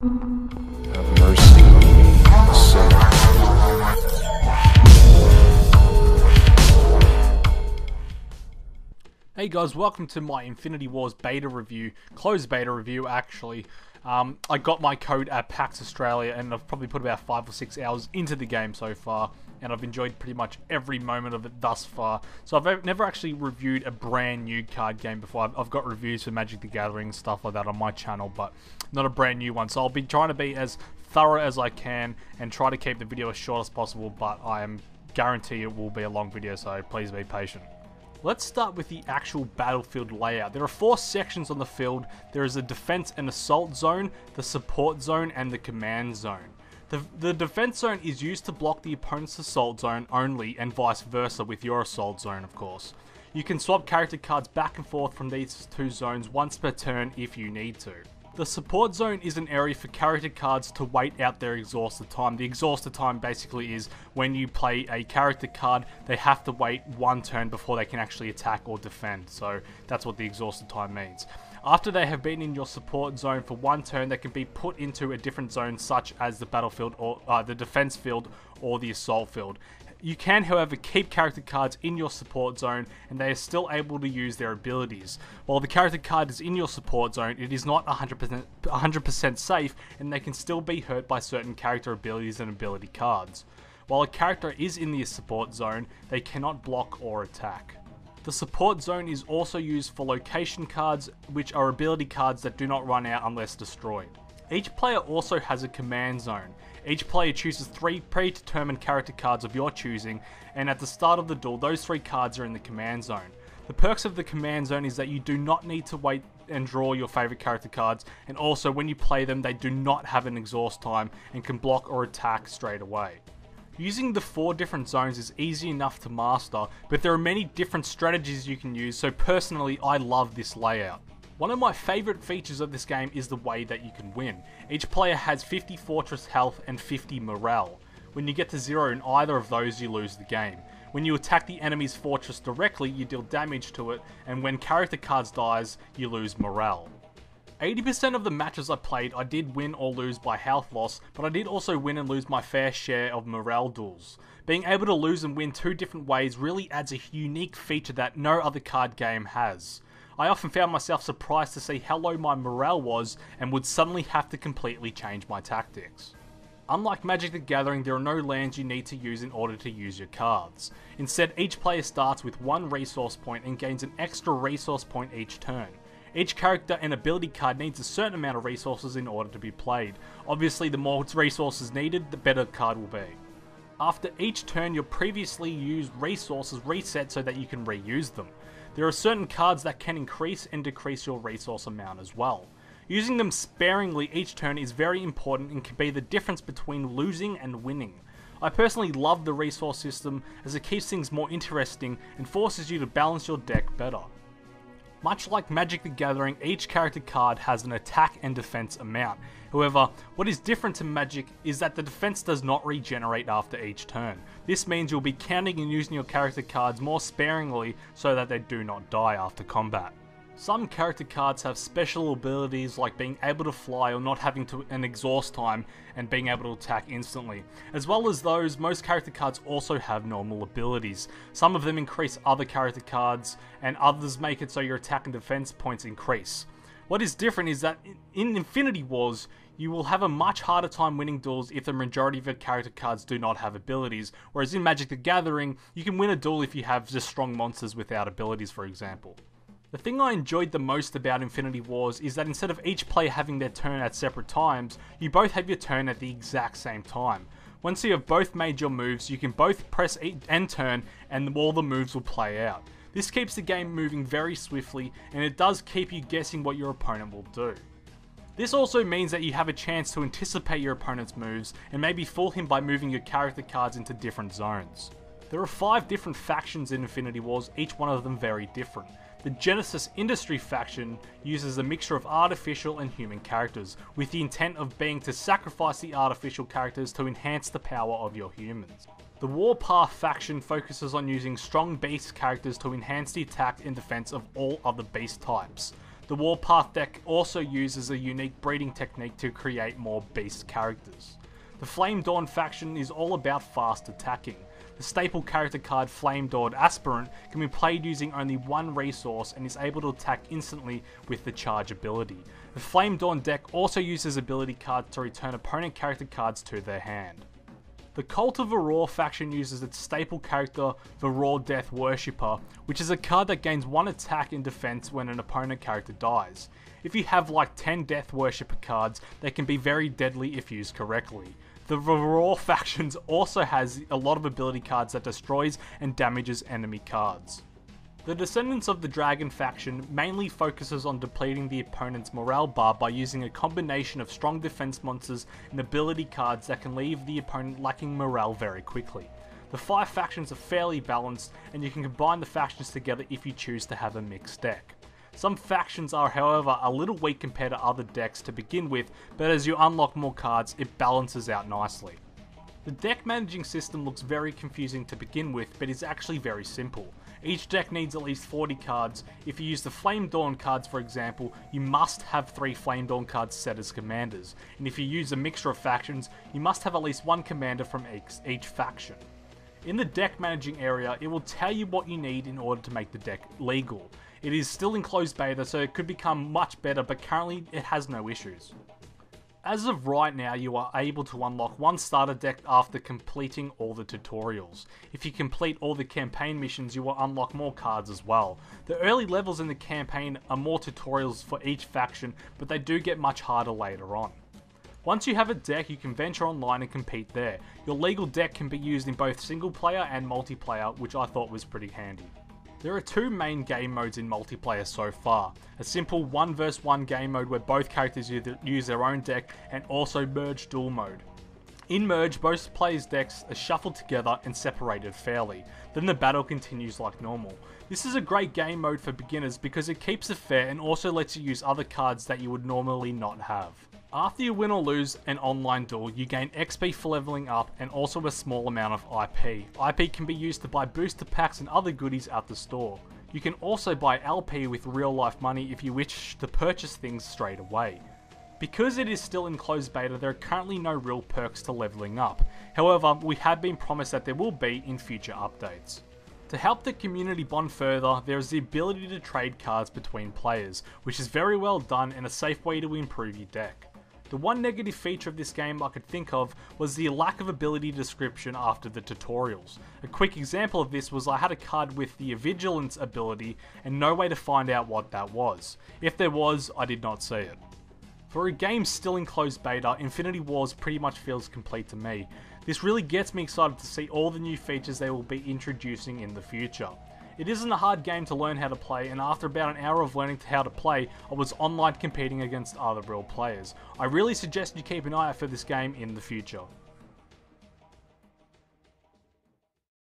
Have mercy on me, a sinner. Hey guys, welcome to my Infinity Wars beta review, closed beta review actually. I got my code at PAX Australia and I've probably put about 5 or 6 hours into the game so far, and I've enjoyed pretty much every moment of it thus far. So I've never actually reviewed a brand new card game before. I've got reviews for Magic the Gathering and stuff like that on my channel, but not a brand new one. So I'll be trying to be as thorough as I can and try to keep the video as short as possible, but I am guarantee it will be a long video, so please be patient. Let's start with the actual battlefield layout. There are 4 sections on the field. There is a defense and assault zone, the support zone, and the command zone. The defense zone is used to block the opponent's assault zone only, and vice versa with your assault zone, of course. You can swap character cards back and forth from these 2 zones once per turn if you need to. The support zone is an area for character cards to wait out their exhausted time. The exhausted time basically is when you play a character card, they have to wait 1 turn before they can actually attack or defend. So that's what the exhausted time means. After they have been in your support zone for 1 turn, they can be put into a different zone such as the battlefield or the defense field or the assault field. You can, however, keep character cards in your support zone and they are still able to use their abilities. While the character card is in your support zone, it is not 100% safe and they can still be hurt by certain character abilities and ability cards. While a character is in the support zone, they cannot block or attack. The support zone is also used for location cards, which are ability cards that do not run out unless destroyed. Each player also has a command zone. Each player chooses 3 predetermined character cards of your choosing, and at the start of the duel, those 3 cards are in the command zone. The perks of the command zone is that you do not need to wait and draw your favorite character cards, and also when you play them, they do not have an exhaust time and can block or attack straight away. Using the 4 different zones is easy enough to master, but there are many different strategies you can use, so personally I love this layout. One of my favourite features of this game is the way that you can win. Each player has 50 fortress health and 50 morale. When you get to 0 in either of those, you lose the game. When you attack the enemy's fortress directly, you deal damage to it, and when character cards dies, you lose morale. 80% of the matches I played, I did win or lose by health loss, but I did also win and lose my fair share of morale duels. Being able to lose and win 2 different ways really adds a unique feature that no other card game has. I often found myself surprised to see how low my morale was and would suddenly have to completely change my tactics. Unlike Magic the Gathering, there are no lands you need to use in order to use your cards. Instead, each player starts with 1 resource point and gains an extra resource point each turn. Each character and ability card needs a certain amount of resources in order to be played. Obviously, the more resources needed, the better the card will be. After each turn, your previously used resources reset so that you can reuse them. There are certain cards that can increase and decrease your resource amount as well. Using them sparingly each turn is very important and can be the difference between losing and winning. I personally love the resource system as it keeps things more interesting and forces you to balance your deck better. Much like Magic the Gathering, each character card has an attack and defense amount. However, what is different to Magic is that the defense does not regenerate after each turn. This means you'll be counting and using your character cards more sparingly so that they do not die after combat. Some character cards have special abilities like being able to fly or not having an exhaust time and being able to attack instantly. As well as those, most character cards also have normal abilities. Some of them increase other character cards and others make it so your attack and defense points increase. What is different is that in Infinity Wars, you will have a much harder time winning duels if the majority of your character cards do not have abilities, whereas in Magic the Gathering, you can win a duel if you have just strong monsters without abilities, for example. The thing I enjoyed the most about Infinity Wars is that instead of each player having their turn at separate times, you both have your turn at the exact same time. Once you have both made your moves, you can both press end turn and all the moves will play out. This keeps the game moving very swiftly and it does keep you guessing what your opponent will do. This also means that you have a chance to anticipate your opponent's moves and maybe fool him by moving your character cards into different zones. There are 5 different factions in Infinity Wars, each one of them very different. The Genesis Industry faction uses a mixture of artificial and human characters, with the intent of being to sacrifice the artificial characters to enhance the power of your humans. The Warpath faction focuses on using strong beast characters to enhance the attack and defense of all other beast types. The Warpath deck also uses a unique breeding technique to create more beast characters. The Flame Dawn faction is all about fast attacking. The staple character card Flame Dawn Aspirant can be played using only one resource and is able to attack instantly with the charge ability. The Flame Dawn deck also uses ability cards to return opponent character cards to their hand. The Cult of Varor faction uses its staple character Varor Death Worshipper, which is a card that gains 1 attack in defense when an opponent character dies. If you have like 10 Death Worshipper cards, they can be very deadly if used correctly. The Varor factions also has a lot of ability cards that destroys and damages enemy cards. The Descendants of the Dragon faction mainly focuses on depleting the opponent's morale bar by using a combination of strong defense monsters and ability cards that can leave the opponent lacking morale very quickly. The 5 factions are fairly balanced, and you can combine the factions together if you choose to have a mixed deck. Some factions are, however, a little weak compared to other decks to begin with, but as you unlock more cards, it balances out nicely. The deck managing system looks very confusing to begin with, but is actually very simple. Each deck needs at least 40 cards. If you use the Flame Dawn cards, for example, you must have 3 Flame Dawn cards set as commanders, and if you use a mixture of factions, you must have at least 1 commander from each faction. In the deck managing area, it will tell you what you need in order to make the deck legal. It is still in closed beta, so it could become much better, but currently it has no issues. As of right now, you are able to unlock 1 starter deck after completing all the tutorials. If you complete all the campaign missions, you will unlock more cards as well. The early levels in the campaign are more tutorials for each faction, but they do get much harder later on. Once you have a deck, you can venture online and compete there. Your legal deck can be used in both single player and multiplayer, which I thought was pretty handy. There are 2 main game modes in multiplayer so far. A simple 1 vs 1 game mode where both characters use their own deck, and also Merge Duel mode. In Merge, both players' decks are shuffled together and separated fairly. Then the battle continues like normal. This is a great game mode for beginners because it keeps it fair and also lets you use other cards that you would normally not have. After you win or lose an online duel, you gain XP for leveling up and also a small amount of IP. IP can be used to buy booster packs and other goodies at the store. You can also buy LP with real life money if you wish to purchase things straight away. Because it is still in closed beta, there are currently no real perks to leveling up. However, we have been promised that there will be in future updates. To help the community bond further, there is the ability to trade cards between players, which is very well done and a safe way to improve your deck. The one negative feature of this game I could think of was the lack of ability description after the tutorials. A quick example of this was I had a card with the Vigilance ability and no way to find out what that was. If there was, I did not see it. For a game still in closed beta, Infinity Wars pretty much feels complete to me. This really gets me excited to see all the new features they will be introducing in the future. It isn't a hard game to learn how to play, and after about an hour of learning how to play, I was online competing against other real players. I really suggest you keep an eye out for this game in the future.